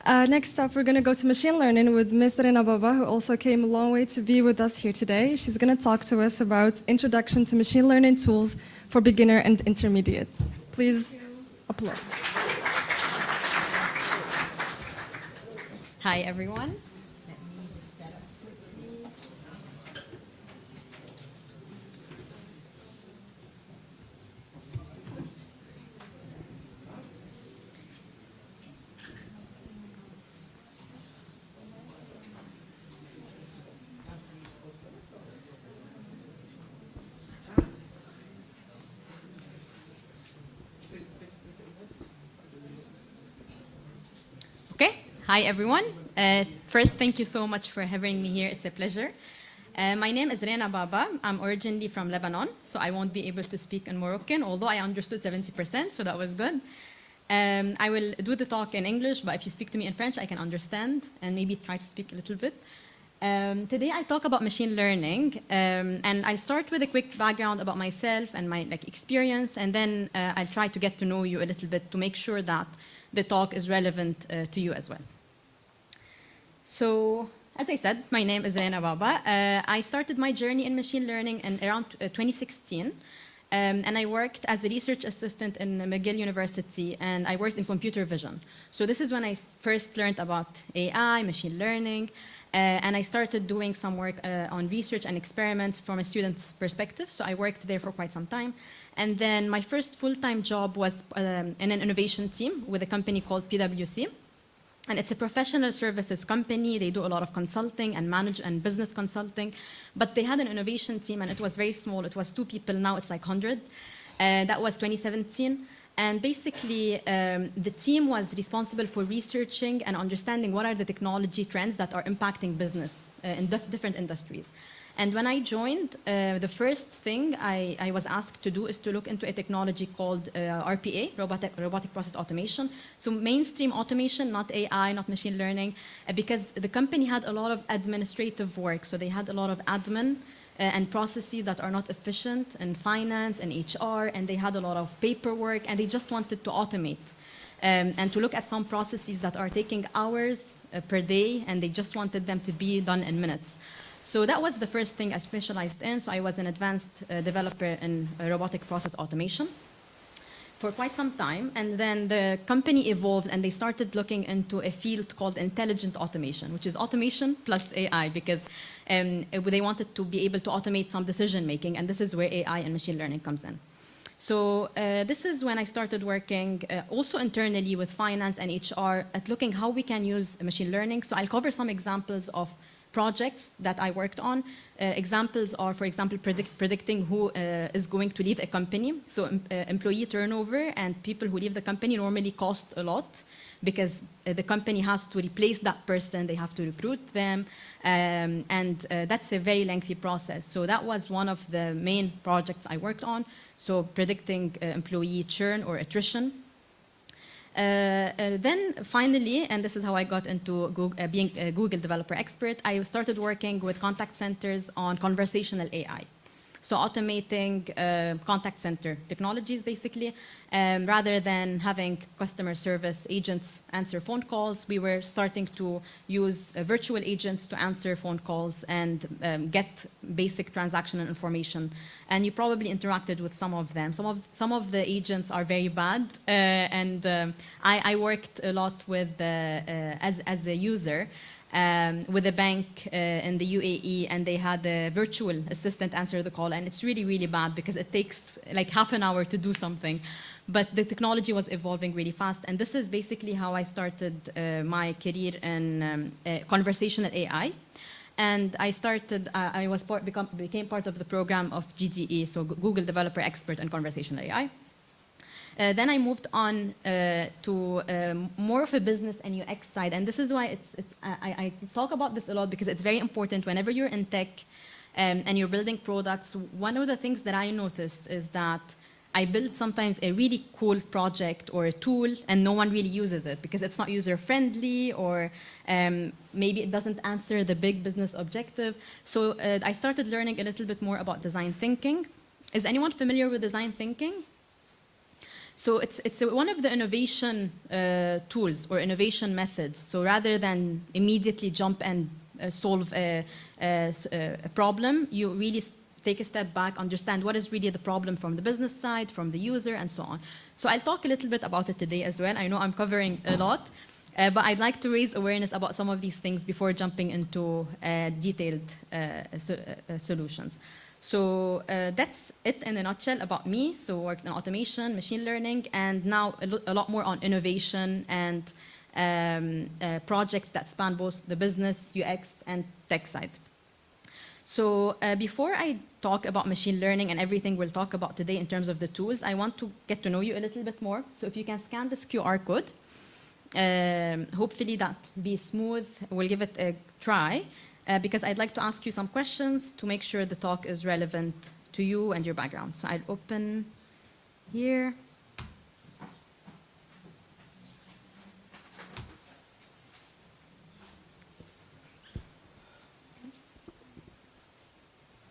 Next up, we're going to go to machine learning with Ms. Rena Baba, who also came a long way to be with us here today. She's going to talk to us about introduction to machine learning tools for beginner and intermediates. Please applaud. Hi, everyone. Okay. Hi, everyone. First, thank you so much for having me here. It's a pleasure. My name is Rena Baba. I'm originally from Lebanon, so I won't be able to speak in Moroccan, although I understood 70%, so that was good. I will do the talk in English, but if you speak to me in French, I can understand and maybe try to speak a little bit. Today, I'll talk about machine learning, and I'll start with a quick background about myself and my experience, and then I'll try to get to know you a little bit to make sure that the talk is relevant to you as well. So, as I said, my name is Rena Baba. I started my journey in machine learning in around 2016, and I worked as a research assistant in McGill University, and I worked in computer vision. So this is when I first learned about AI, machine learning, and I started doing some work on research and experiments from a student's perspective. So I worked there for quite some time. And then my first full-time job was in an innovation team with a company called PwC. And it's a professional services company. They do a lot of consulting and manage and business consulting. But they had an innovation team, and it was very small. It was 2 people. Now it's like 100. That was 2017. And basically, the team was responsible for researching and understanding what are the technology trends that are impacting business in different industries. And when I joined, the first thing I was asked to do is to look into a technology called RPA, robotic process automation. So mainstream automation, not AI, not machine learning, because the company had a lot of administrative work. So they had a lot of admin and processes that are not efficient in finance and HR, and they had a lot of paperwork, and they just wanted to automate and to look at some processes that are taking hours per day, and they just wanted them to be done in minutes. So that was the first thing I specialized in. So I was an advanced developer in robotic process automation for quite some time. And then the company evolved, and they started looking into a field called intelligent automation, which is automation plus AI, because they wanted to be able to automate some decision making. And this is where AI and machine learning comes in. So this is when I started working also internally with finance and HR at looking how we can use machine learning. So I'll cover some examples of projects that I worked on. Examples are, for example, predicting who is going to leave a company. So employee turnover and people who leave the company normally cost a lot because the company has to replace that person, they have to recruit them, and that's a very lengthy process. So that was one of the main projects I worked on. So predicting employee churn or attrition. Then finally, and this is how I got into being a Google developer expert, I started working with contact centers on conversational AI. So automating contact center technologies, basically, rather than having customer service agents answer phone calls, we were starting to use virtual agents to answer phone calls and get basic transactional information. And you probably interacted with some of them. Some of the agents are very bad, and I worked a lot with as a user. With a bank in the UAE, and they had a virtual assistant answer the call, and it's really, really bad because it takes like half an hour to do something. But the technology was evolving really fast, and this is basically how I started my career in conversational AI. And I started, became part of the program of GDE, so Google Developer Expert in Conversational AI. Then I moved on to more of a business and UX side, and this is why I talk about this a lot because it's very important whenever you're in tech and you're building products. One of the things that I noticed is that I build sometimes a really cool project or a tool and no one really uses it because it's not user-friendly or maybe it doesn't answer the big business objective. So I started learning a little bit more about design thinking. Is anyone familiar with design thinking? So it's one of the innovation tools or innovation methods. So rather than immediately jump and solve a problem, you really take a step back, understand what is really the problem from the business side, from the user, and so on. So I'll talk a little bit about it today as well. I know I'm covering a lot, but I'd like to raise awareness about some of these things before jumping into detailed solutions. So that's it in a nutshell about me. So worked in automation, machine learning, and now a lot more on innovation and projects that span both the business, UX, and tech side. So before I talk about machine learning and everything we'll talk about today in terms of the tools, I want to get to know you a little bit more. So if you can scan this QR code, hopefully that be smooth. We'll give it a try. Because I'd like to ask you some questions to make sure the talk is relevant to you and your background. So I'll open here.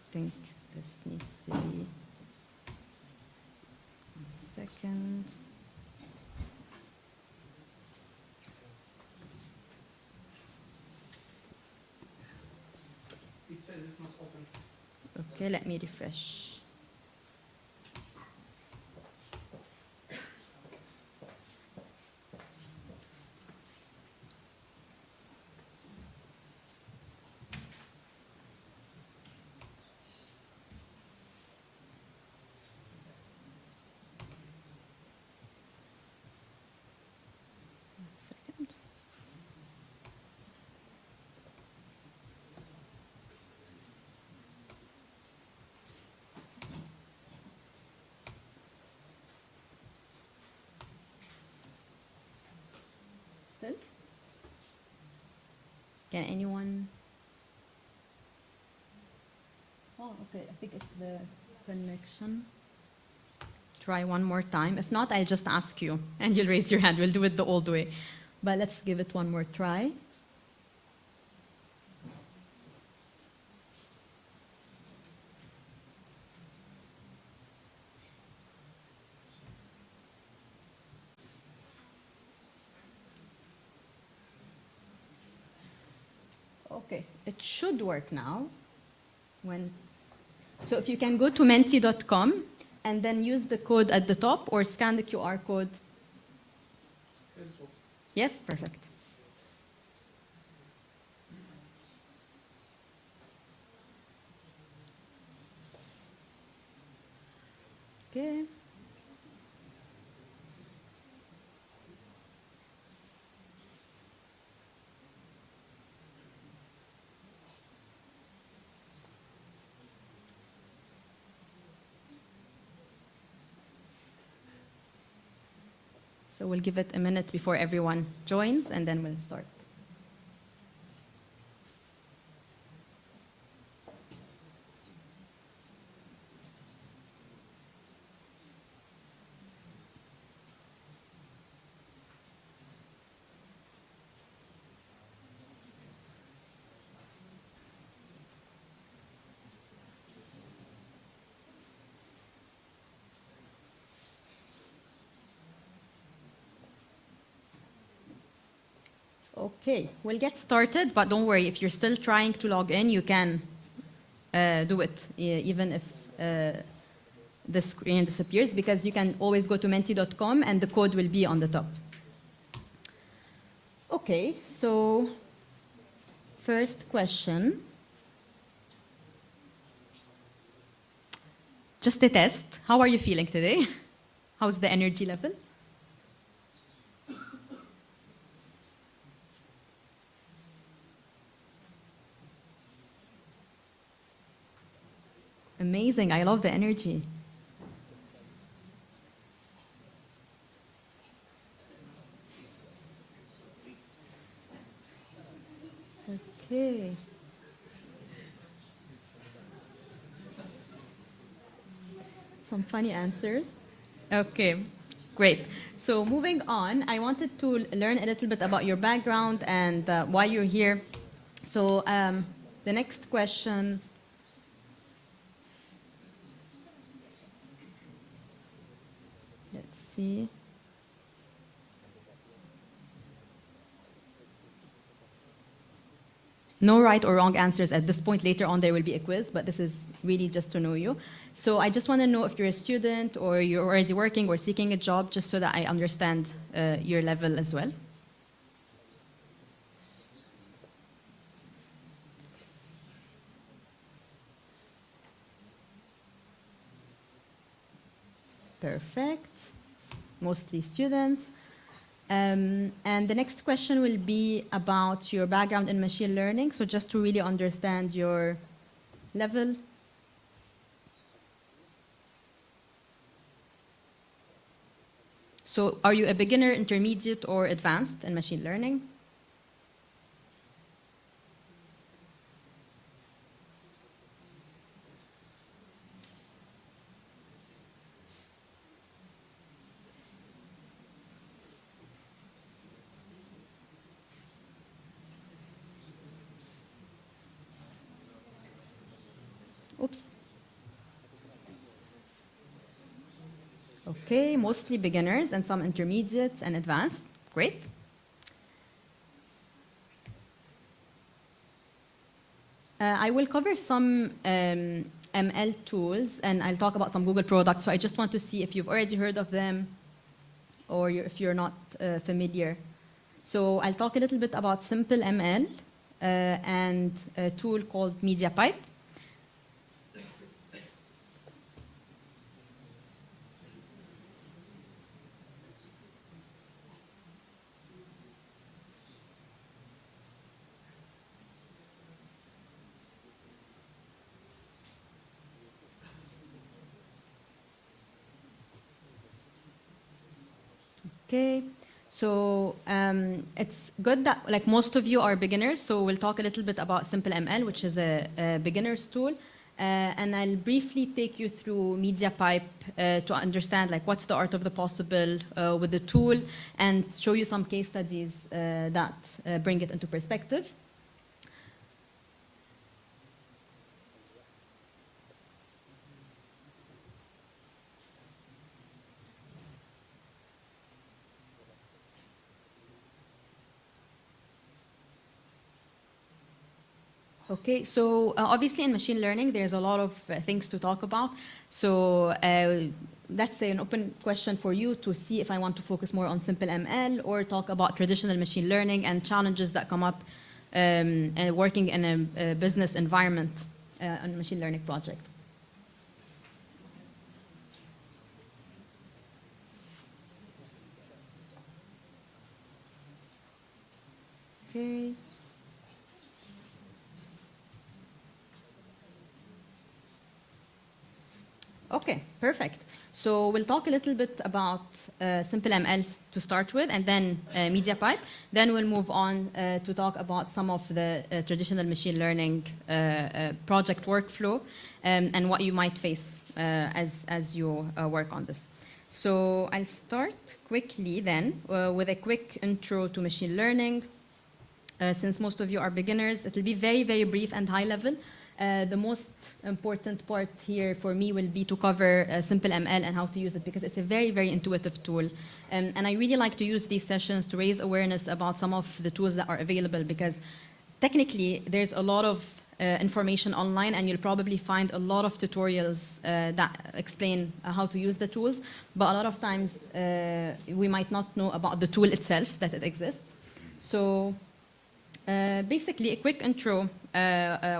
I think this needs to be 1 second. It says it's not open. Okay, let me refresh. Second. Still? Can anyone? Oh, okay. I think it's the connection. Try one more time. If not, I'll just ask you, and you'll raise your hand. We'll do it the old way. But let's give it one more try. Okay, it should work now. So if you can go to menti.com and then use the code at the top or scan the QR code. Yes, perfect. Okay. So we'll give it a minute before everyone joins, and then we'll start. Okay, we'll get started, but don't worry, if you're still trying to log in, you can do it, even if the screen disappears, because you can always go to menti.com and the code will be on the top. Okay, so first question. Just a test. How are you feeling today? How's the energy level? Amazing, I love the energy. Okay. Some funny answers. Okay, great. So moving on, I wanted to learn a little bit about your background and why you're here. So the next question. Let's see. No right or wrong answers at this point. Later on, there will be a quiz, but this is really just to know you. So I just want to know if you're a student or you're already working or seeking a job, just so that I understand your level as well. Perfect. Mostly students. And the next question will be about your background in machine learning. So just to really understand your level. So are you a beginner, intermediate, or advanced in machine learning? Oops. Okay, mostly beginners and some intermediates and advanced. Great. I will cover some ML tools, and I'll talk about some Google products. So I just want to see if you've already heard of them or if you're not familiar. So I'll talk a little bit about simple ML and a tool called MediaPipe. Okay, so it's good that like most of you are beginners, so we'll talk a little bit about Simple ML, which is a beginner's tool, and I'll briefly take you through MediaPipe to understand like what's the art of the possible with the tool, and show you some case studies that bring it into perspective. Okay, so obviously in machine learning, there's a lot of things to talk about. So let's say an open question for you to see if I want to focus more on simple ML or talk about traditional machine learning and challenges that come up working in a business environment on a machine learning project. Okay. Okay, perfect. So we'll talk a little bit about simple ML to start with, and then MediaPipe. Then we'll move on to talk about some of the traditional machine learning project workflow and what you might face as you work on this. So I'll start quickly then with a quick intro to machine learning. Since most of you are beginners, it will be very, very brief and high level. The most important part here for me will be to cover simple ML and how to use it, because it's a very, very intuitive tool. And I really like to use these sessions to raise awareness about some of the tools that are available, because technically there's a lot of information online, and you'll probably find a lot of tutorials that explain how to use the tools. But a lot of times we might not know about the tool itself, that it exists. So basically, a quick intro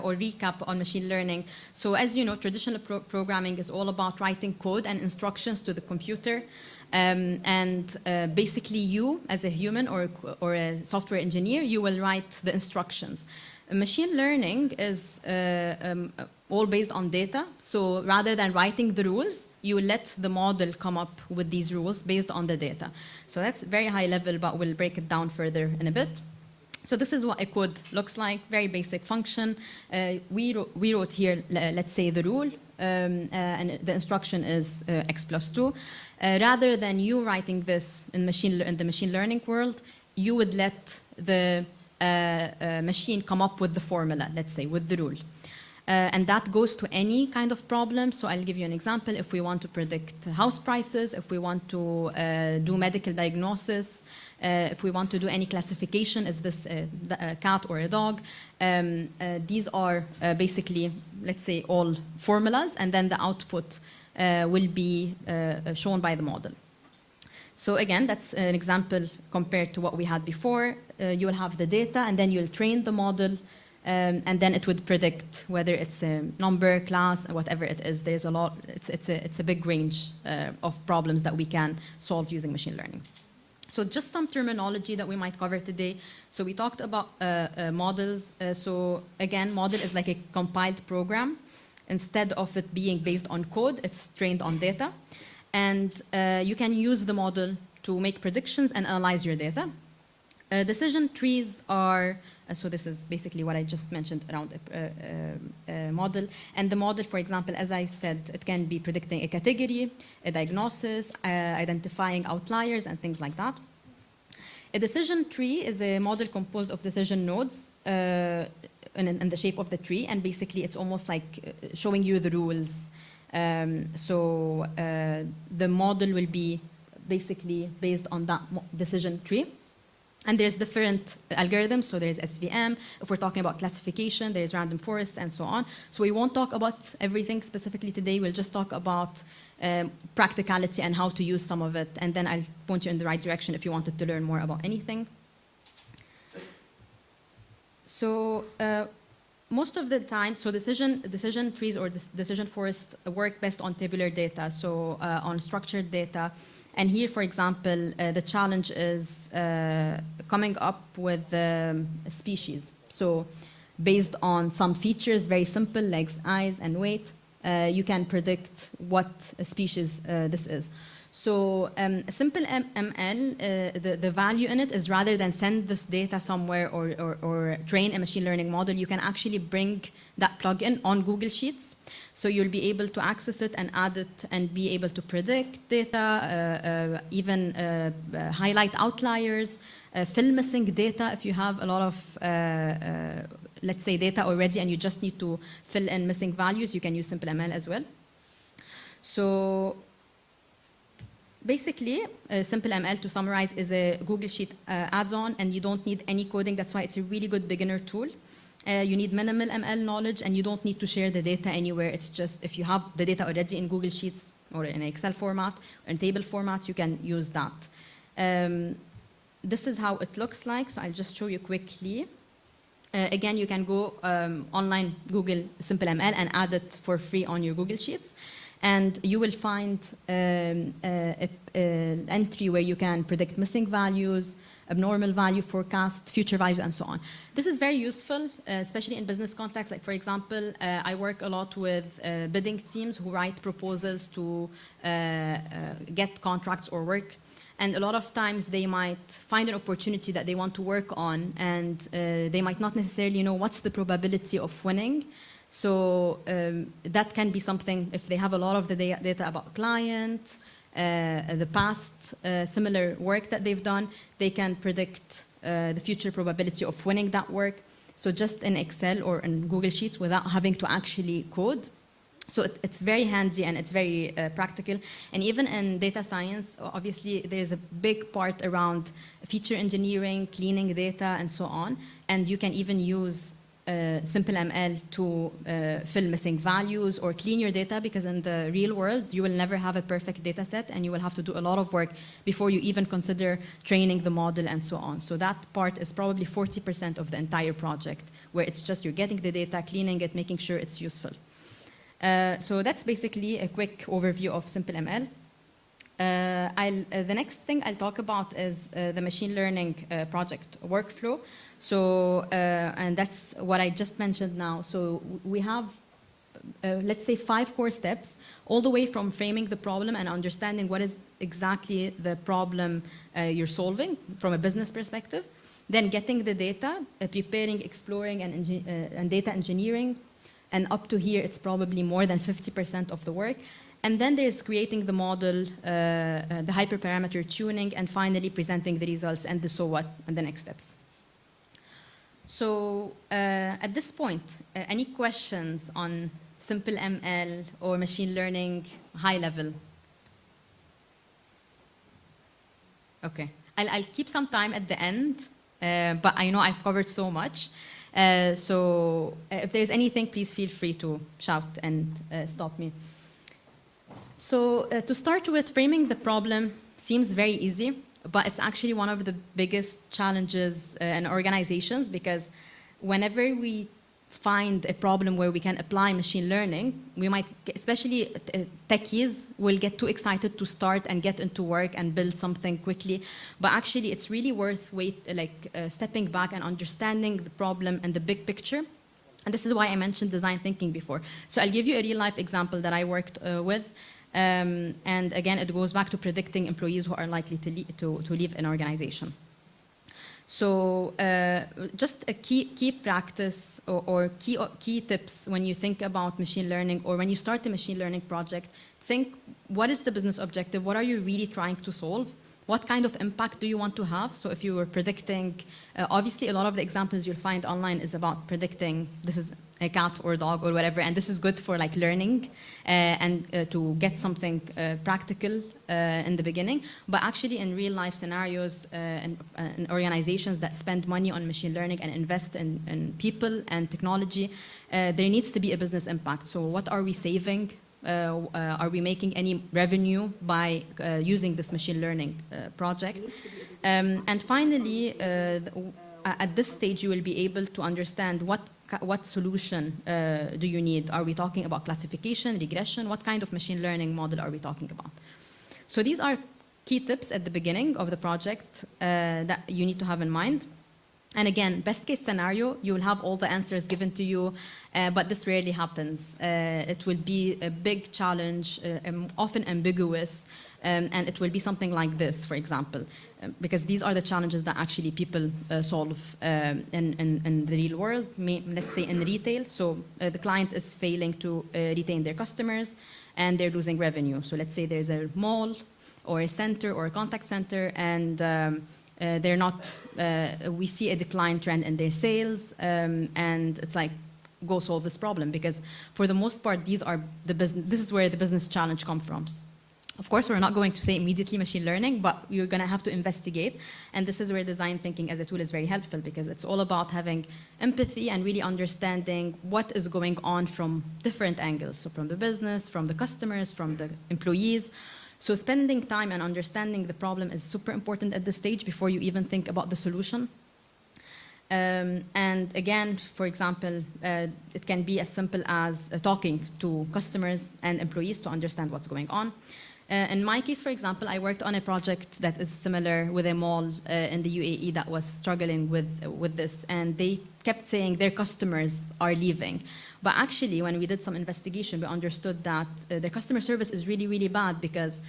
or recap on machine learning. So as you know, traditional programming is all about writing code and instructions to the computer. And basically, you, as a human or a software engineer, you will write the instructions. Machine learning is all based on data. So rather than writing the rules, you let the model come up with these rules based on the data. So that's very high level, but we'll break it down further in a bit. So this is what a code looks like, very basic function. We wrote here, let's say, the rule, and the instruction is x plus 2. Rather than you writing this in the machine learning world, you would let the machine come up with the formula, let's say, with the rule. And that goes to any kind of problem. So I'll give you an example. If we want to predict house prices, if we want to do medical diagnosis, if we want to do any classification, is this a cat or a dog? These are basically, let's say, all formulas, and then the output will be shown by the model. So again, that's an example compared to what we had before. You will have the data, and then you'll train the model, and then it would predict whether it's a number, class, whatever it is. There's a lot. It's a big range of problems that we can solve using machine learning. So just some terminology that we might cover today. So we talked about models. So again, model is like a compiled program. Instead of it being based on code, it's trained on data. And you can use the model to make predictions and analyze your data. Decision trees are, so this is basically what I just mentioned around a model. And the model, for example, as I said, it can be predicting a category, a diagnosis, identifying outliers, and things like that. A decision tree is a model composed of decision nodes in the shape of the tree. And basically, it's almost like showing you the rules. The model will be basically based on that decision tree. And there's different algorithms, so there's SVM. If we're talking about classification, there's random forests and so on. So we won't talk about everything specifically today. We'll just talk about practicality and how to use some of it. And then I'll point you in the right direction if you wanted to learn more about anything. So most of the time, so decision trees or decision forests work best on tabular data, so on structured data. And here, for example, the challenge is coming up with a species. So based on some features, very simple, legs, eyes, and weight, you can predict what a species this is. So simple ML, the value in it is rather than send this data somewhere or train a machine learning model, you can actually bring that plugin on Google Sheets. So you'll be able to access it and add it and be able to predict data, even highlight outliers, fill missing data if you have a lot of, let's say, data already and you just need to fill in missing values, you can use simple ML as well. So basically, Simple ML, to summarize, is a Google Sheet add-on, and you don't need any coding. That's why it's a really good beginner tool. You need minimal ML knowledge, and you don't need to share the data anywhere. It's just if you have the data already in Google Sheets or in Excel format or in table format, you can use that. This is how it looks like, so I'll just show you quickly. Again, you can go online, Google Simple ML, and add it for free on your Google Sheets. And you will find an entry where you can predict missing values, abnormal value forecast, future values, and so on. This is very useful, especially in business context. Like, for example, I work a lot with bidding teams who write proposals to get contracts or work. And a lot of times they might find an opportunity that they want to work on, and they might not necessarily know what's the probability of winning. So that can be something, if they have a lot of the data about clients, the past similar work that they've done, they can predict the future probability of winning that work. So just in Excel or in Google Sheets without having to actually code. So it's very handy and it's very practical. And even in data science, obviously there's a big part around feature engineering, cleaning data, and so on. And you can even use Simple ML to fill missing values or clean your data, because in the real world, you will never have a perfect data set and you will have to do a lot of work before you even consider training the model and so on. So that part is probably 40% of the entire project, where it's just you're getting the data, cleaning it, making sure it's useful. So that's basically a quick overview of Simple ML. The next thing I'll talk about is the machine learning project workflow. So, and that's what I just mentioned now. So we have, let's say, 5 core steps, all the way from framing the problem and understanding what is exactly the problem you're solving from a business perspective, then getting the data, preparing, exploring, and data engineering. And up to here, it's probably more than 50% of the work. And then there's creating the model, the hyperparameter tuning, and finally presenting the results and the so what and the next steps. So at this point, any questions on simple ML or machine learning high level? Okay, I'll keep some time at the end, but I know I've covered so much. So if there's anything, please feel free to shout and stop me. So to start with, framing the problem seems very easy, but it's actually one of the biggest challenges in organizations, because whenever we find a problem where we can apply machine learning, we might, especially techies, will get too excited to start and get into work and build something quickly. But actually, it's really worth stepping back and understanding the problem and the big picture. And this is why I mentioned design thinking before. So I'll give you a real-life example that I worked with. And again, it goes back to predicting employees who are likely to leave an organization. So just a key practice or key tips when you think about machine learning, or when you start a machine learning project, think, what is the business objective? What are you really trying to solve? What kind of impact do you want to have? So if you were predicting, obviously a lot of the examples you'll find online is about predicting this is a cat or a dog or whatever, and this is good for like learning and to get something practical in the beginning. But actually in real life scenarios and organizations that spend money on machine learning and invest in people and technology, there needs to be a business impact. So what are we saving? Are we making any revenue by using this machine learning project? And finally, at this stage, you will be able to understand what solution do you need. Are we talking about classification, regression? What kind of machine learning model are we talking about? So these are key tips at the beginning of the project that you need to have in mind. And again, best case scenario, you will have all the answers given to you, but this rarely happens. It will be a big challenge, often ambiguous, and it will be something like this, for example, because these are the challenges that actually people solve in the real world. Let's say in retail, so the client is failing to retain their customers, and they're losing revenue. So let's say there's a mall or a center or a contact center, and they're not, we see a decline trend in their sales, and it's like, go solve this problem, because for the most part, this is where the business challenge comes from. Of course, we're not going to say immediately machine learning, but you're going to have to investigate, and this is where design thinking as a tool is very helpful, because it's all about having empathy and really understanding what is going on from different angles, so from the business, from the customers, from the employees. So spending time and understanding the problem is super important at this stage before you even think about the solution. And again, for example, it can be as simple as talking to customers and employees to understand what's going on. In my case, for example, I worked on a project that is similar with a mall in the UAE that was struggling with this, and they kept saying their customers are leaving. But actually, when we did some investigation, we understood that their customer service is really, really bad, because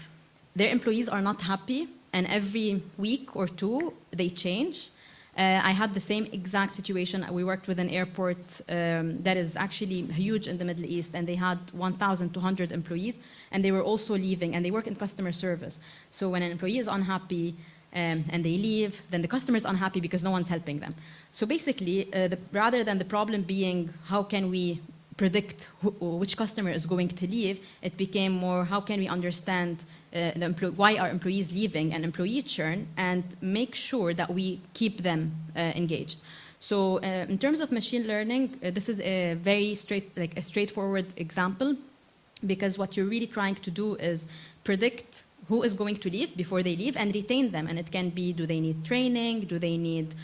their employees are not happy, and every week or two, they change. I had the same exact situation. We worked with an airport that is actually huge in the Middle East, and they had 1,200 employees, and they were also leaving, and they work in customer service. So when an employee is unhappy and they leave, then the customer is unhappy because no one's helping them. So basically, rather than the problem being how can we predict which customer is going to leave, it became more how can we understand why are employees leaving and employee churn, and make sure that we keep them engaged. So in terms of machine learning, this is a very straightforward example, because what you're really trying to do is predict who is going to leave before they leave and retain them. And it can be, do they need training? Do they need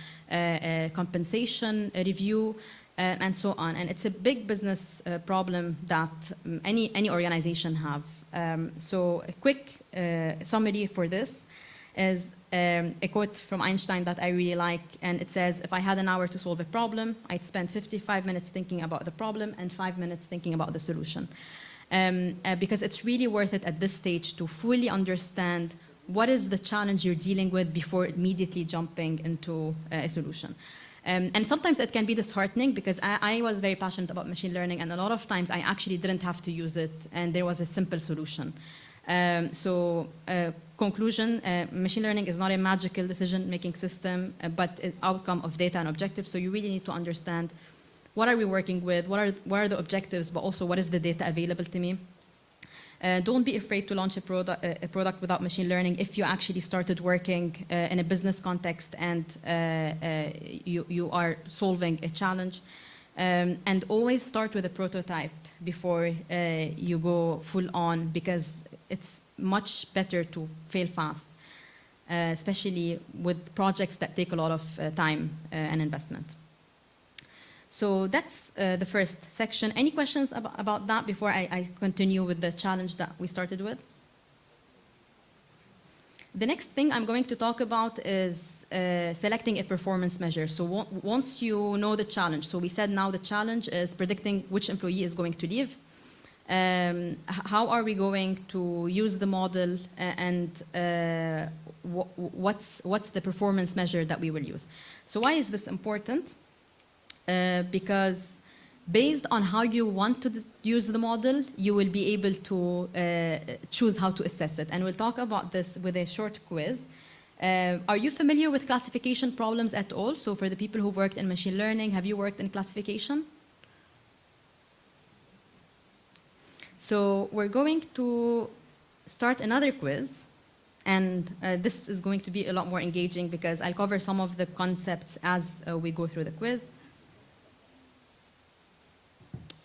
compensation review? And so on. And it's a big business problem that any organization have. So a quick summary for this is a quote from Einstein that I really like, and it says, if I had an hour to solve a problem, I'd spend 55 minutes thinking about the problem and 5 minutes thinking about the solution. Because it's really worth it at this stage to fully understand what is the challenge you're dealing with before immediately jumping into a solution. And sometimes it can be disheartening, because I was very passionate about machine learning, and a lot of times I actually didn't have to use it, and there was a simple solution. Conclusion, machine learning is not a magical decision-making system, but an outcome of data and objectives. So you really need to understand what are we working with, what are the objectives, but also what is the data available to me. Don't be afraid to launch a product without machine learning if you actually started working in a business context and you are solving a challenge. And always start with a prototype before you go full on, because it's much better to fail fast, especially with projects that take a lot of time and investment. So that's the first section. Any questions about that before I continue with the challenge that we started with? The next thing I'm going to talk about is selecting a performance measure. So once you know the challenge, so we said now the challenge is predicting which employee is going to leave. How are we going to use the model, and what's the performance measure that we will use? So why is this important? Because based on how you want to use the model, you will be able to choose how to assess it. And we'll talk about this with a short quiz. Are you familiar with classification problems at all? So for the people who've worked in machine learning, have you worked in classification? So we're going to start another quiz. And this is going to be a lot more engaging because I'll cover some of the concepts as we go through the quiz.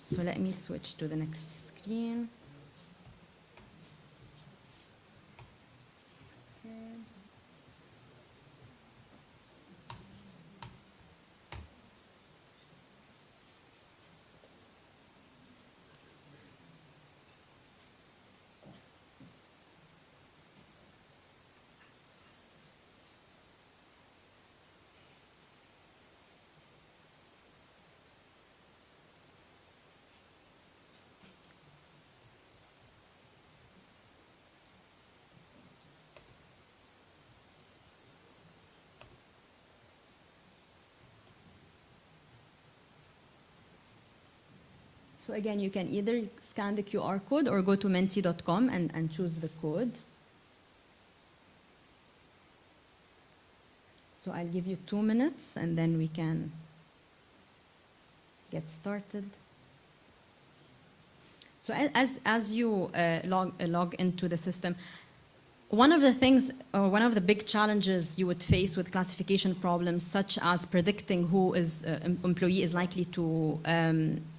So let me switch to the next screen. So again, you can either scan the QR code or go to menti.com and choose the code. So I'll give you 2 minutes and then we can get started. So as you log into the system, one of the things, or one of the big challenges you would face with classification problems, such as predicting who is employee is likely to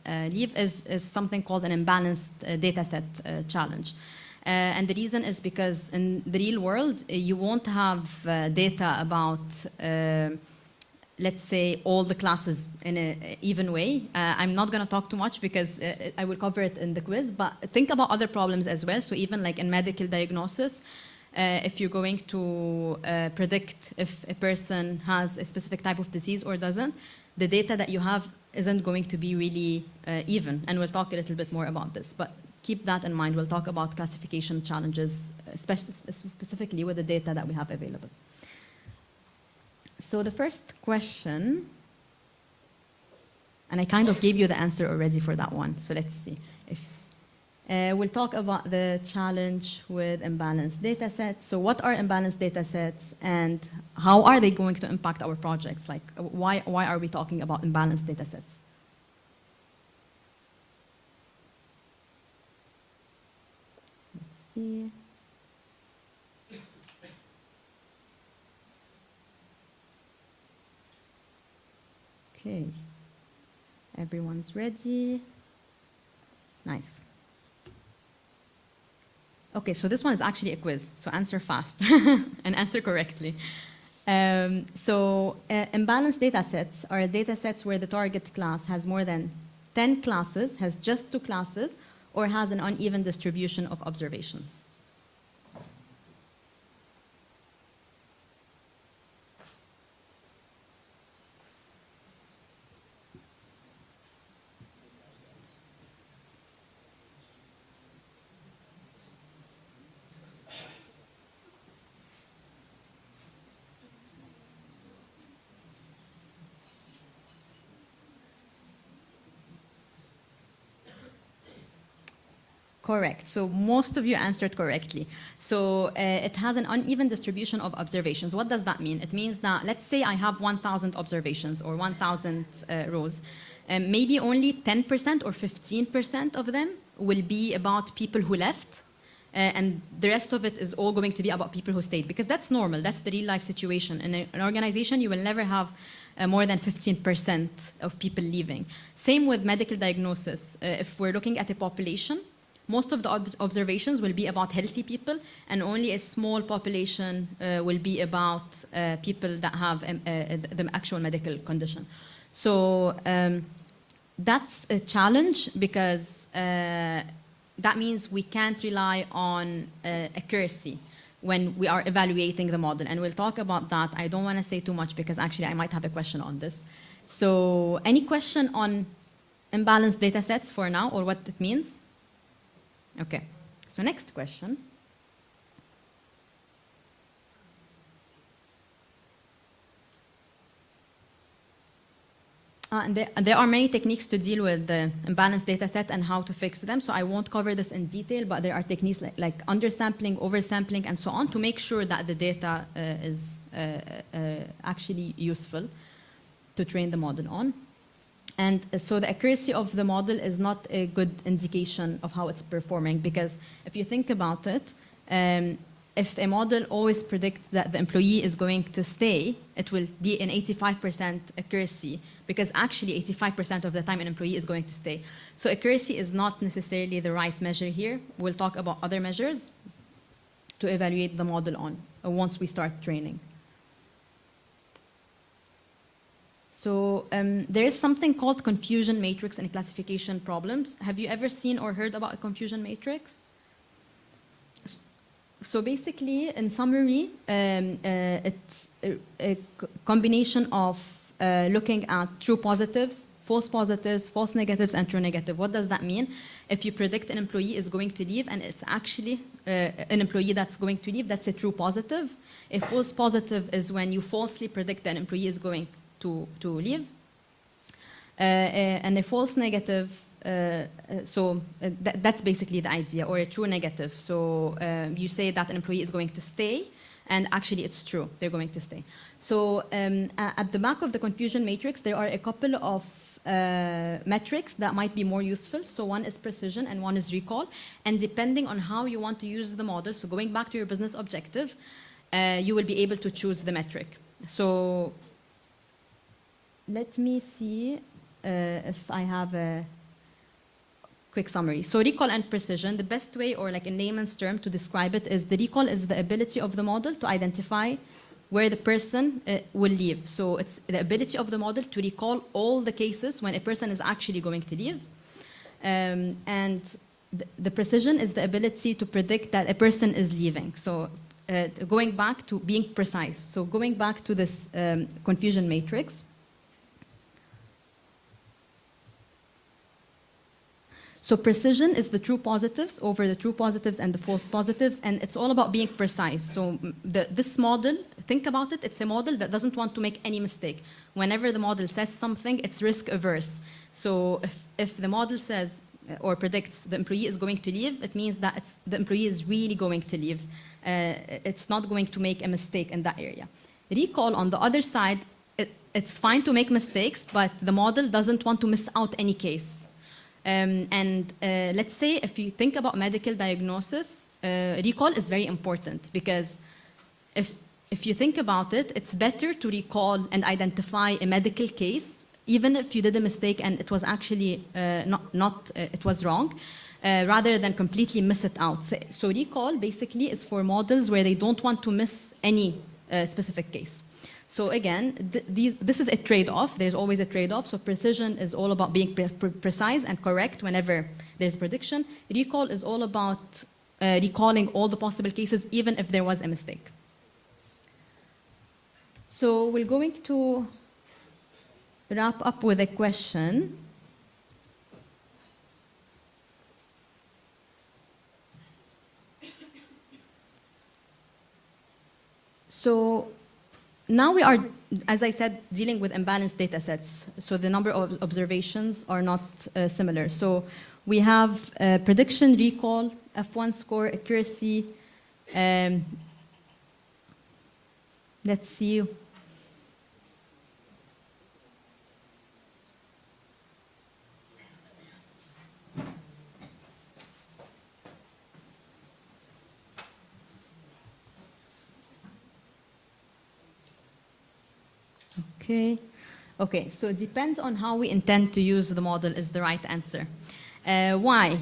leave, is something called an imbalanced data set challenge. And the reason is because in the real world, you won't have data about, let's say, all the classes in an even way. I'm not going to talk too much because I will cover it in the quiz, but think about other problems as well. So even like in medical diagnosis, if you're going to predict if a person has a specific type of disease or doesn't, the data that you have isn't going to be really even. And we'll talk a little bit more about this. But keep that in mind. We'll talk about classification challenges, specifically with the data that we have available. So the first question, and I kind of gave you the answer already for that one. So let's see. We'll talk about the challenge with imbalanced data sets. So what are imbalanced data sets and how are they going to impact our projects? Like why are we talking about imbalanced data sets? Let's see. Okay, everyone's ready. Nice. Okay, so this one is actually a quiz, so answer fast and answer correctly. Imbalanced data sets are data sets where the target class has more than 10 classes, has just 2 classes, or has an uneven distribution of observations. Correct. So most of you answered correctly. So it has an uneven distribution of observations. What does that mean? It means that, let's say I have 1,000 observations or 1,000 rows. Maybe only 10% or 15% of them will be about people who left. And the rest of it is all going to be about people who stayed, because that's normal. That's the real life situation. In an organization, you will never have more than 15% of people leaving. Same with medical diagnosis. If we're looking at a population, most of the observations will be about healthy people, and only a small population will be about people that have the actual medical condition. So that's a challenge, because that means we can't rely on accuracy when we are evaluating the model. And we'll talk about that. I don't want to say too much, because actually I might have a question on this. So any question on imbalanced data sets for now, or what it means? Okay, so next question. And there are many techniques to deal with the imbalanced data set and how to fix them. So I won't cover this in detail, but there are techniques like undersampling, oversampling, and so on to make sure that the data is actually useful to train the model on. And so the accuracy of the model is not a good indication of how it's performing, because if you think about it, if a model always predicts that the employee is going to stay, it will be an 85% accuracy, because actually 85% of the time an employee is going to stay. So accuracy is not necessarily the right measure here. We'll talk about other measures to evaluate the model on once we start training. So there is something called confusion matrix in classification problems. Have you ever seen or heard about a confusion matrix? So basically, in summary, it's a combination of looking at true positives, false negatives, and true negative. What does that mean? If you predict an employee is going to leave and it's actually an employee that's going to leave, that's a true positive. A false positive is when you falsely predict that an employee is going to leave. And a false negative, that's basically the idea, or a true negative. So you say that an employee is going to stay, and actually it's true, they're going to stay. So at the back of the confusion matrix, there are a couple of metrics that might be more useful. So one is precision and one is recall. And depending on how you want to use the model, so going back to your business objective, you will be able to choose the metric. So let me see if I have a quick summary. So recall and precision, the best way, or like in layman's term to describe it, is the recall is the ability of the model to identify where the person will leave. So it's the ability of the model to recall all the cases when a person is actually going to leave. And the precision is the ability to predict that a person is leaving. So going back to being precise. So going back to this confusion matrix. So precision is the true positives over the true positives and the false positives, and it's all about being precise. So this model, think about it, it's a model that doesn't want to make any mistake. Whenever the model says something, it's risk averse. So if the model says or predicts the employee is going to leave, it means that the employee is really going to leave. It's not going to make a mistake in that area. Recall, on the other side, it's fine to make mistakes, but the model doesn't want to miss out any case. Let's say if you think about medical diagnosis, recall is very important, because if you think about it, it's better to recall and identify a medical case, even if you did a mistake and it was actually it was wrong, rather than completely miss it out. So recall basically is for models where they don't want to miss any specific case. So again, this is a trade-off. There's always a trade-off. So precision is all about being precise and correct whenever there's prediction. Recall is all about recalling all the possible cases, even if there was a mistake. So we're going to wrap up with a question. So now we are, as I said, dealing with imbalanced data sets. So the number of observations are not similar. So We have prediction, recall, F1 score, accuracy. Let's see. Okay, so it depends on how we intend to use the model is the right answer. Why?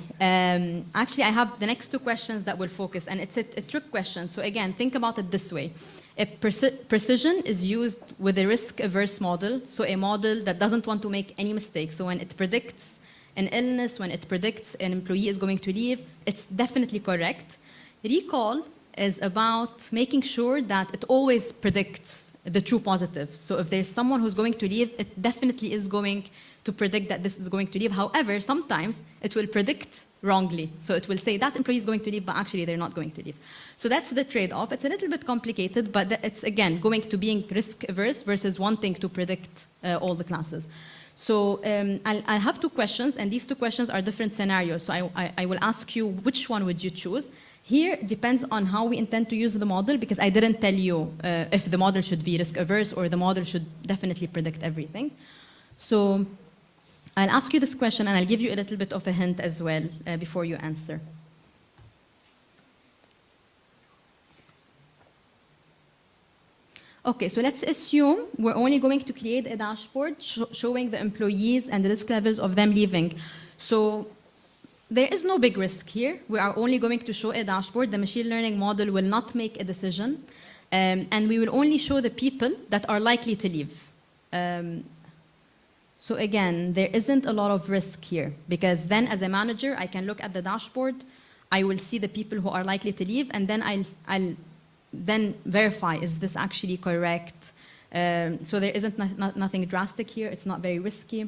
Actually, I have the next two questions that will focus, and it's a trick question. So again, think about it this way. If precision is used with a risk-averse model, so a model that doesn't want to make any mistakes. So when it predicts an illness, when it predicts an employee is going to leave, it's definitely correct. Recall is about making sure that it always predicts the true positives. So if there's someone who's going to leave, it definitely is going to predict that this is going to leave. However, sometimes it will predict wrongly. So it will say that employee is going to leave, but actually they're not going to leave. So that's the trade-off. It's a little bit complicated, but it's, again, going to being risk-averse versus wanting to predict all the classes. So I have two questions, and these two questions are different scenarios. So I will ask you, which one would you choose? Here depends on how we intend to use the model, because I didn't tell you if the model should be risk-averse or the model should definitely predict everything. So I'll ask you this question, and I'll give you a little bit of a hint as well before you answer. Okay, so let's assume we're only going to create a dashboard showing the employees and the risk levels of them leaving. So there is no big risk here. We are only going to show a dashboard. The machine learning model will not make a decision. And we will only show the people that are likely to leave. So again, there isn't a lot of risk here, because then as a manager, I can look at the dashboard, I will see the people who are likely to leave, and then I'll then verify, is this actually correct? So there isn't nothing drastic here. It's not very risky.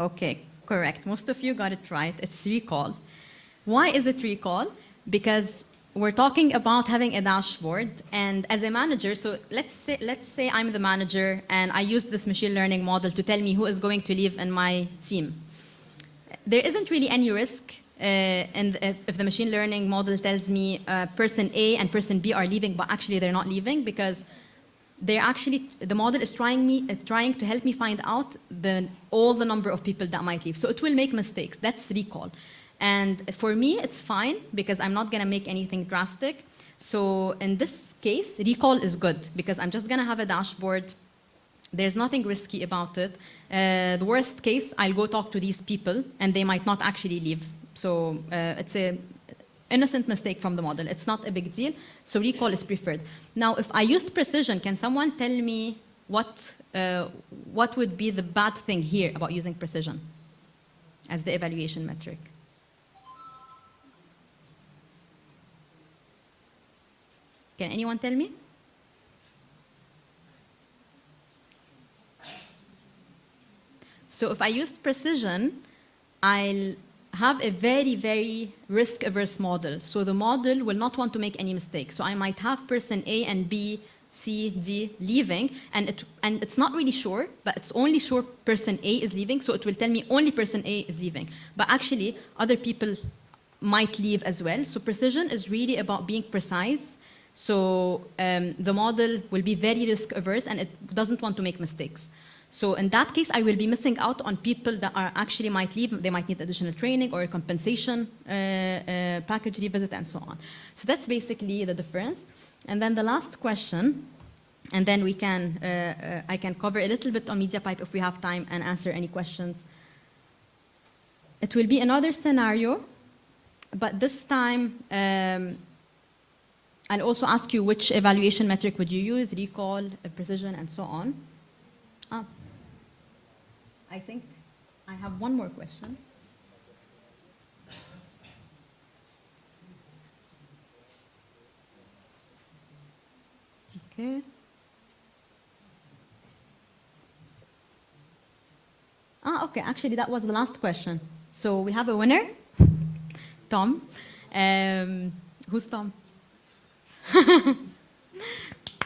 Okay, correct. Most of you got it right. It's recall. Why is it recall? Because we're talking about having a dashboard, and as a manager, so let's say I'm the manager and I use this machine learning model to tell me who is going to leave in my team. There isn't really any risk and if the machine learning model tells me person A and person B are leaving, but actually they're not leaving, because the model is trying to help me find out all the number of people that might leave. So it will make mistakes. That's recall. And for me, it's fine, because I'm not going to make anything drastic. So in this case, recall is good, because I'm just going to have a dashboard. There's nothing risky about it. The worst case, I'll go talk to these people, and they might not actually leave. So it's an innocent mistake from the model. It's not a big deal. So recall is preferred. Now, if I used precision, can someone tell me what would be the bad thing here about using precision as the evaluation metric? Can anyone tell me? So if I used precision, I'll have a very, very risk-averse model. So the model will not want to make any mistakes. So I might have person A and B, C, D leaving, and it's not really sure, but it's only sure person A is leaving, so it will tell me only person A is leaving. But actually, other people might leave as well. So precision is really about being precise. So the model will be very risk-averse, and it doesn't want to make mistakes. So in that case, I will be missing out on people that are actually might leave. They might need additional training or a compensation package revisit and so on. So that's basically the difference. And then the last question, and then we can, I can cover a little bit on MediaPipe if we have time and answer any questions. It will be another scenario, but this time I'll also ask you which evaluation metric would you use, recall, precision, and so on. I think I have one more question. Okay. Okay, actually that was the last question. So we have a winner, Tom. Who's Tom?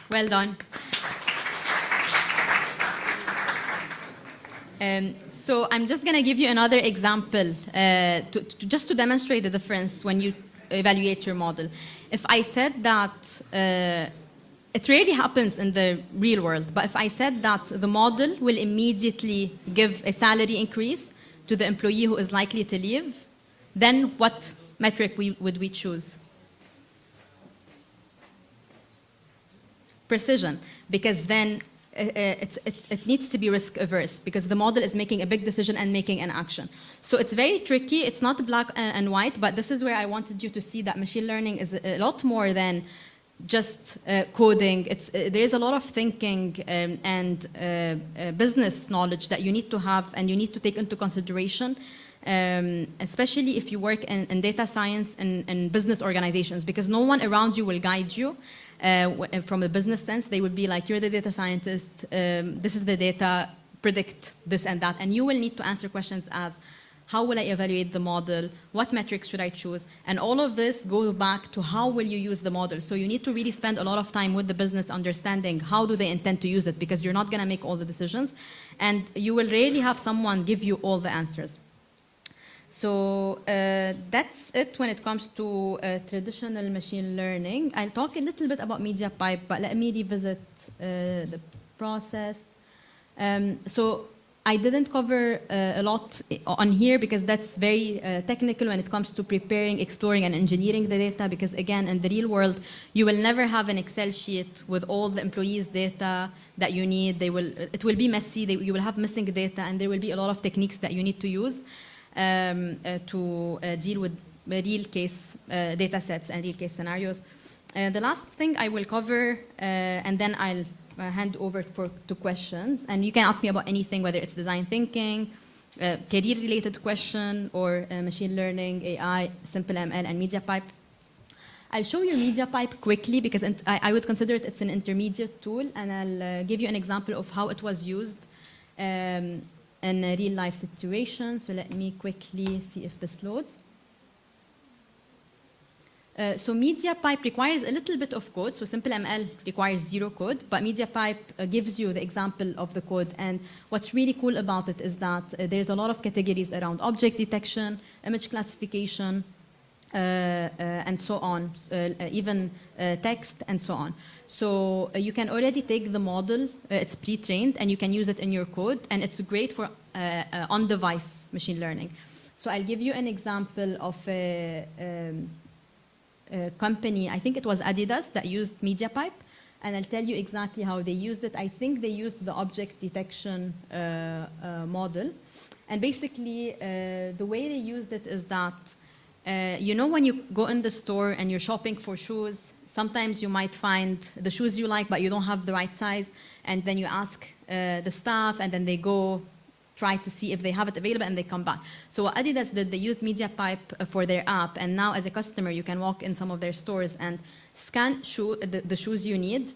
Well done. So I'm just going to give you another example just to demonstrate the difference when you evaluate your model. If I said that, it rarely happens in the real world, but if I said that the model will immediately give a salary increase to the employee who is likely to leave, then what metric would we choose? Precision, because then it needs to be risk averse, because the model is making a big decision and making an action. So it's very tricky. It's not black and white, but this is where I wanted you to see that machine learning is a lot more than just coding. There's a lot of thinking and business knowledge that you need to have and you need to take into consideration, especially if you work in data science and business organizations, because no one around you will guide you. From a business sense, they would be like, you're the data scientist, this is the data, predict this and that. And you will need to answer questions as, how will I evaluate the model? What metrics should I choose? And all of this goes back to how will you use the model. So you need to really spend a lot of time with the business understanding how do they intend to use it, because you're not going to make all the decisions. And you will rarely have someone give you all the answers. So that's it when it comes to traditional machine learning. I'll talk a little bit about MediaPipe, but let me revisit the process. So I didn't cover a lot on here because that's very technical when it comes to preparing, exploring, and engineering the data, because again, in the real world, you will never have an Excel sheet with all the employees' data that you need. It will be messy, you will have missing data, and there will be a lot of techniques that you need to use to deal with real case data sets and real case scenarios. The last thing I will cover, and then I'll hand over to questions. And you can ask me about anything, whether it's design thinking, career-related question, or machine learning, AI, simple ML, and MediaPipe. I'll show you MediaPipe quickly because I would consider it's an intermediate tool, and I'll give you an example of how it was used in a real-life situation. So let me quickly see if this loads. So MediaPipe requires a little bit of code. So simple ML requires 0 code, but MediaPipe gives you the example of the code. And what's really cool about it is that there's a lot of categories around object detection, image classification, and so on, even text and so on. So you can already take the model, it's pre-trained, and you can use it in your code, and it's great for on-device machine learning. So I'll give you an example of a company, I think it was Adidas, that used MediaPipe, and I'll tell you exactly how they used it. I think they used the object detection model, and basically the way they used it is that you know when you go in the store and you're shopping for shoes, sometimes you might find the shoes you like, but you don't have the right size, and then you ask the staff, and then they go try to see if they have it available, and they come back. So what Adidas did, they used MediaPipe for their app, and now as a customer, you can walk in some of their stores and scan the shoes you need,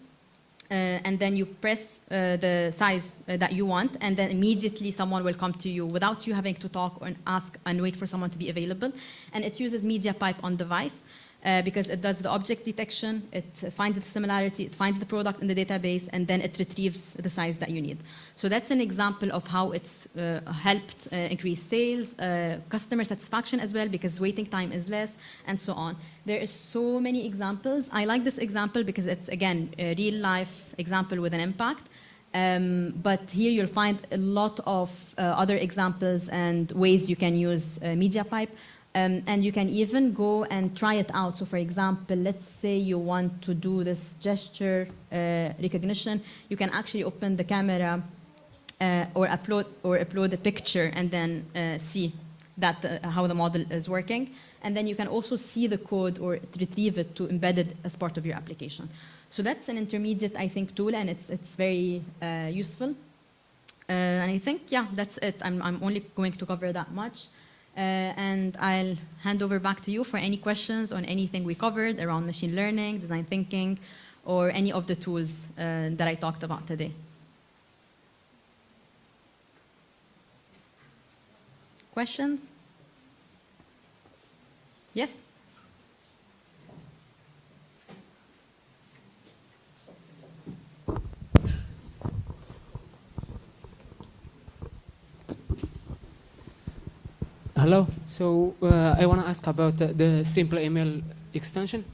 and then you press the size that you want, and then immediately someone will come to you without you having to talk or ask and wait for someone to be available. And it uses MediaPipe on device because it does the object detection, it finds the similarity, it finds the product in the database, and then it retrieves the size that you need. So that's an example of how it's helped increase sales, customer satisfaction as well, because waiting time is less, and so on. There is so many examples. I like this example because it's, again, a real-life example with an impact. But here you'll find a lot of other examples and ways you can use MediaPipe. And you can even go and try it out. So for example, let's say you want to do this gesture recognition. You can actually open the camera or upload a picture and then see that how the model is working. and then you can also see the code or retrieve it to embed it as part of your application. So that's an intermediate, I think, tool, and it's very useful. And I think, yeah, that's it. I'm only going to cover that much. And I'll hand over back to you for any questions on anything we covered around machine learning, design thinking, or any of the tools that I talked about today. Questions? Yes? Hello. So I want to ask about the simple ML extension.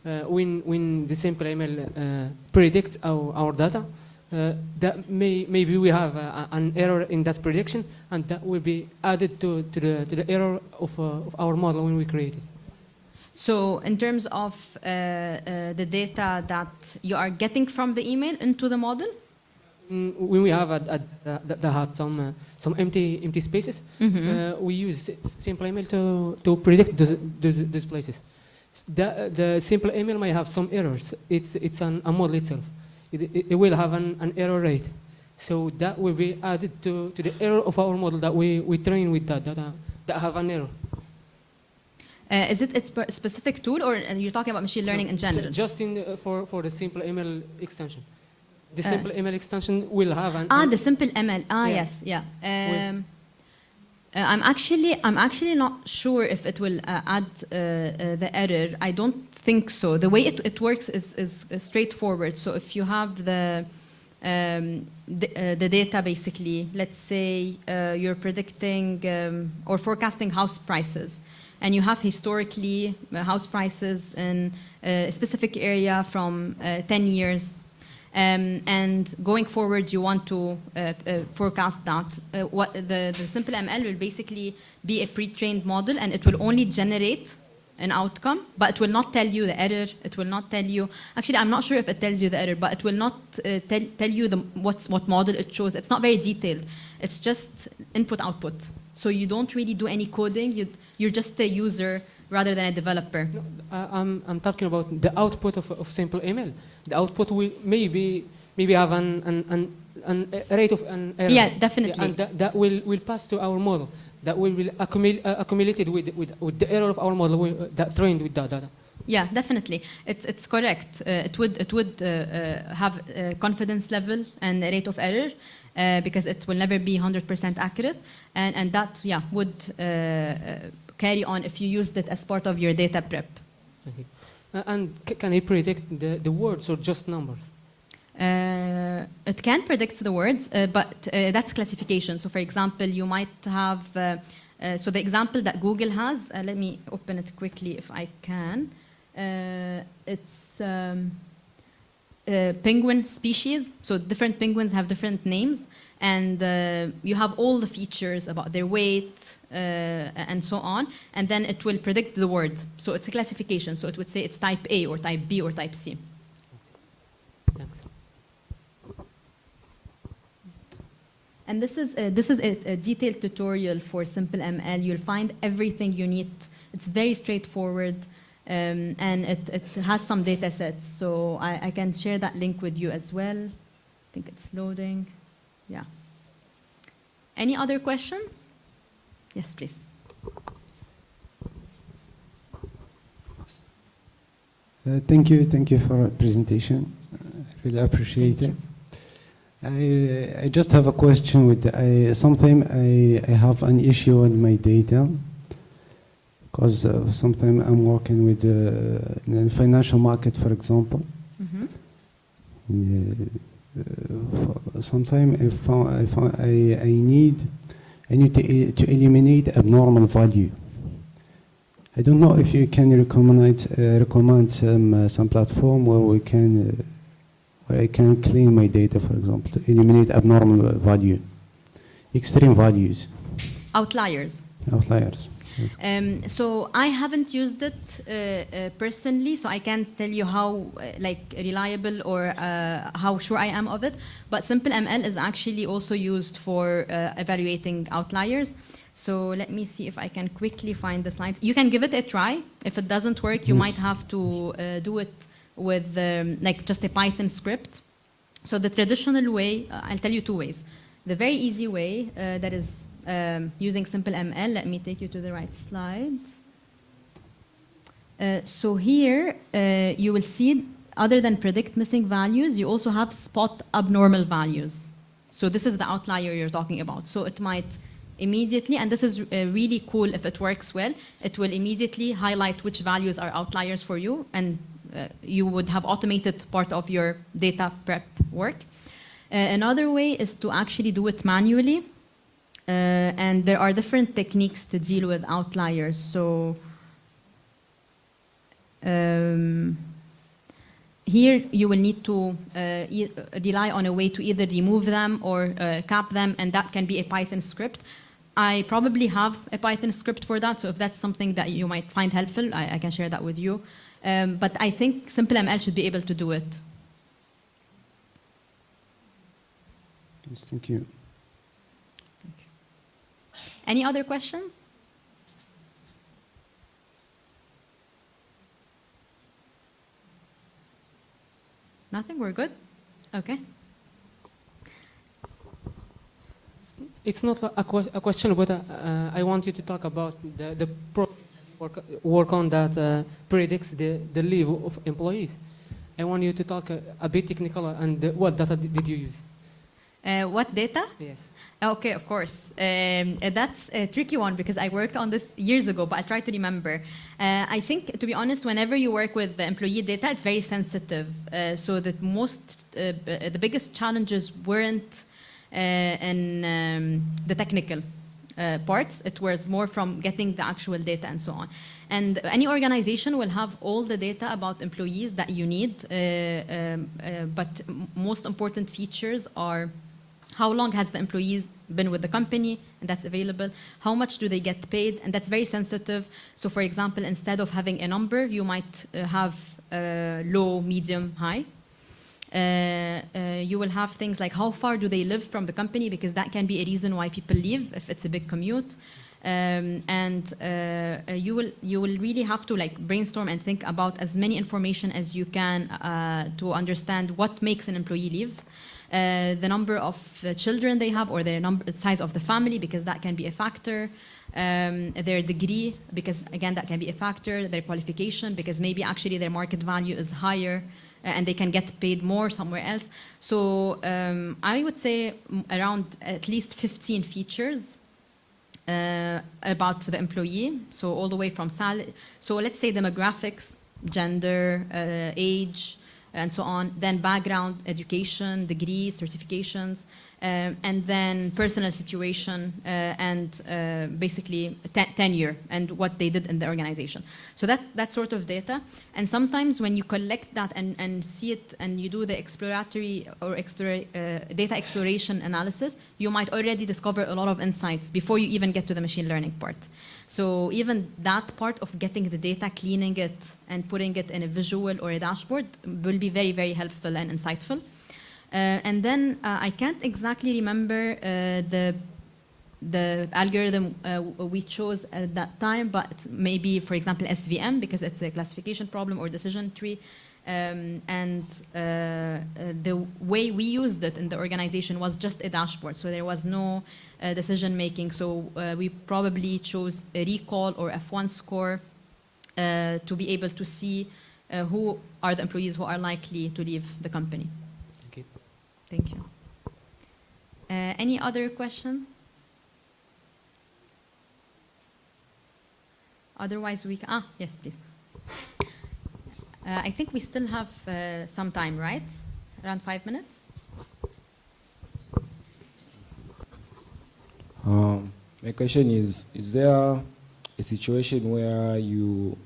When the simple ML predicts our data, that maybe we have an error in that prediction, and that will be added to the error of our model when we create it. So in terms of the data that you are getting from the email into the model? When we have some empty spaces, we use simple ML to predict those places. The simple ML might have some errors. It's a model itself. It will have an error rate. So that will be added to the error of our model that we train with that data that have an error. Is it a specific tool, or you're talking about machine learning in general? Just for the simple ML extension. The simple ML extension will have an... the simple ML. Yeah. Yes, yeah. I'm actually not sure if it will add the error. I don't think so. The way it works is straightforward. So if you have the data, basically, let's say you're predicting or forecasting house prices, and you have historically house prices in a specific area from 10 years. And going forward, you want to forecast that. What the simple ML will basically be a pre-trained model, and it will only generate an outcome, but it will not tell you the error. It will not tell you. Actually, I'm not sure if it tells you the error, but it will not tell you what model it chose. It's not very detailed. It's just input-output. So you don't really do any coding. You're just a user rather than a developer. No, I'm talking about the output of simple ML. The output will maybe have an rate of an error. Yeah, definitely. And that will pass to our model. That will be accumulated with the error of our model that trained with that data. Yeah, definitely. It's correct. It would have a confidence level and a rate of error because it will never be 100% accurate, and that would carry on if you used it as part of your data prep. Okay. And can it predict the words or just numbers? It can predict the words, but that's classification. So for example, you might have, so the example that Google has, let me open it quickly if I can. It's penguin species. So different penguins have different names, and you have all the features about their weight and so on, and then it will predict the word. So it's a classification. So it would say it's type A or type B or type C. Thanks. And this is a detailed tutorial for simple ML. You'll find everything you need. It's very straightforward, and it has some data sets. So I can share that link with you as well. I think it's loading. Yeah. Any other questions? Yes, please. Thank you for the presentation. Really appreciate it. I just have a question with sometimes I have an issue with my data because sometimes I'm working with in the financial market, for example. Sometimes I need to eliminate abnormal value. I don't know if you can recommend some platform where I can clean my data, for example, to eliminate abnormal value, extreme values. Outliers. Outliers. So I haven't used it personally, so I can't tell you how reliable or how sure I am of it. But simple ML is actually also used for evaluating outliers. So let me see if I can quickly find the slides. You can give it a try. If it doesn't work, you Yes. might have to do it with like just a Python script. So the traditional way, I'll tell you two ways. The very easy way, that is using simple ML. Let me take you to the right slide. So here, you will see, other than predict missing values, you also have spot abnormal values. So this is the outlier you're talking about. So it might immediately, and this is really cool if it works well, it will immediately highlight which values are outliers for you, and you would have automated part of your data prep work. Another way is to actually do it manually, and there are different techniques to deal with outliers. So here you will need to rely on a way to either remove them or cap them, and that can be a Python script. I probably have a Python script for that, so if that's something that you might find helpful, I can share that with you. But I think SimpleML should be able to do it. Yes, thank you. Any other questions? Nothing? We're good? Okay. It's not a question, but I want you to talk about the work on that predicts the leave of employees. I want you to talk a bit technical, and what data did you use? What data? Yes. Okay, of course. That's a tricky one because I worked on this years ago, but I'll try to remember. I think, to be honest, whenever you work with the employee data, it's very sensitive. So that the biggest challenges weren't in the technical parts. It was more from getting the actual data and so on. And any organization will have all the data about employees that you need, but most important features are how long has the employees been with the company, and that's available. How much do they get paid, and that's very sensitive. So for example, instead of having a number, you might have low, medium, high. You will have things like how far do they live from the company, because that can be a reason why people leave if it's a big commute. You will really have to like brainstorm and think about as many information as you can to understand what makes an employee leave. The number of children they have, or the size of the family, because that can be a factor. Their degree, because again that can be a factor. Their qualification, because maybe actually their market value is higher and they can get paid more somewhere else. So I would say around at least 15 features about the employee. So all the way from salary. So let's say demographics, gender, age, and so on, then background, education, degrees, certifications, and then personal situation, and basically tenure and what they did in the organization. So that sort of data. And sometimes when you collect that and see it and you do the exploratory or data exploration analysis, you might already discover a lot of insights before you even get to the machine learning part. So even that part of getting the data, cleaning it, and putting it in a visual or a dashboard will be very, very helpful and insightful. And then I can't exactly remember the algorithm we chose at that time, but maybe, for example, SVM, because it's a classification problem or decision tree. The way we used it in the organization was just a dashboard, so there was no decision making. So we probably chose a recall or F1 score to be able to see who are the employees who are likely to leave the company. Thank you. Thank you. Any other question? Otherwise, we can. Yes, please. I think we still have some time, right? Around 5 minutes. My question is there a situation where you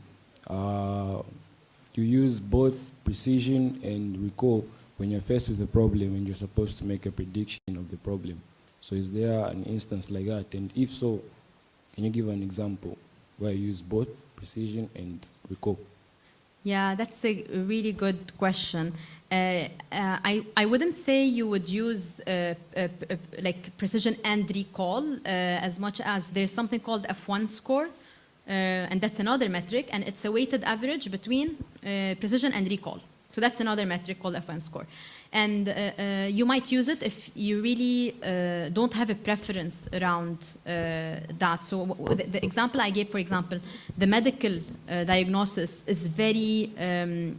use both precision and recall when you're faced with a problem and you're supposed to make a prediction of the problem? So is there an instance like that? And if so, can you give an example where you use both precision and recall? Yeah, that's a really good question. I wouldn't say you would use like precision and recall as much as there's something called F1 score, and that's another metric, and it's a weighted average between precision and recall. So that's another metric called F1 score. And you might use it if you really don't have a preference around that. So the example I gave, for example, the medical diagnosis is very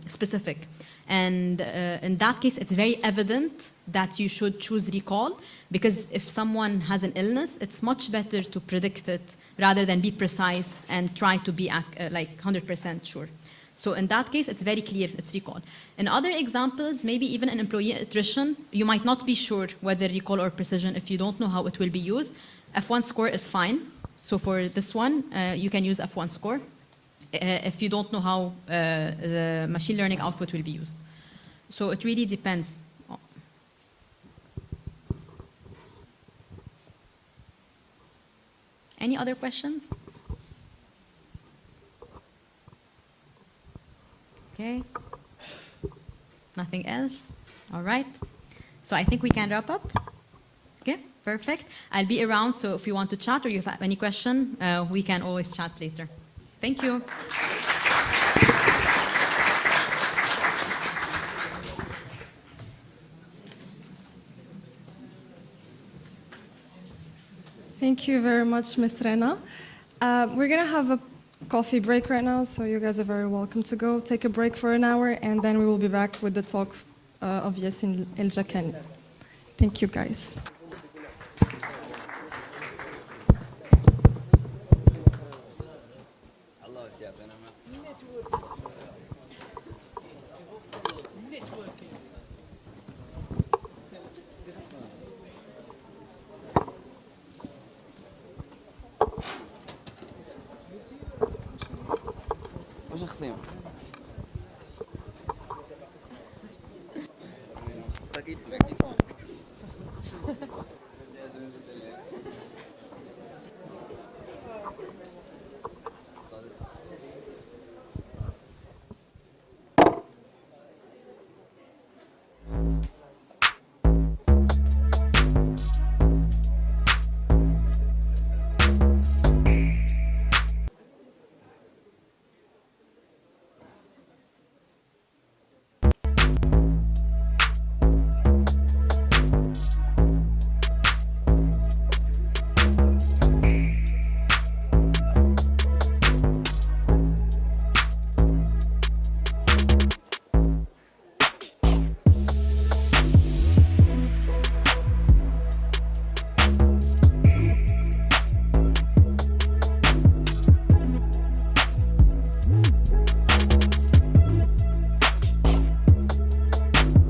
specific. And in that case, it's very evident that you should choose recall, because if someone has an illness, it's much better to predict it rather than be precise and try to be like 100% sure. So in that case, it's very clear, it's recall. In other examples, maybe even in employee attrition, you might not be sure whether recall or precision if you don't know how it will be used. F1 score is fine. So for this one, you can use F1 score if you don't know how the machine learning output will be used. So it really depends. Any other questions? Okay. Nothing else? All right. So I think we can wrap up. Okay, perfect. I'll be around, so if you want to chat or you have any question, we can always chat later. Thank you. Thank you very much, Ms. Rena. We're going to have a coffee break right now, so you guys are very welcome to go take a break for an hour, and then we will be back with the talk of Yasin El-Jakani. Thank you, guys. شخصيا أكيد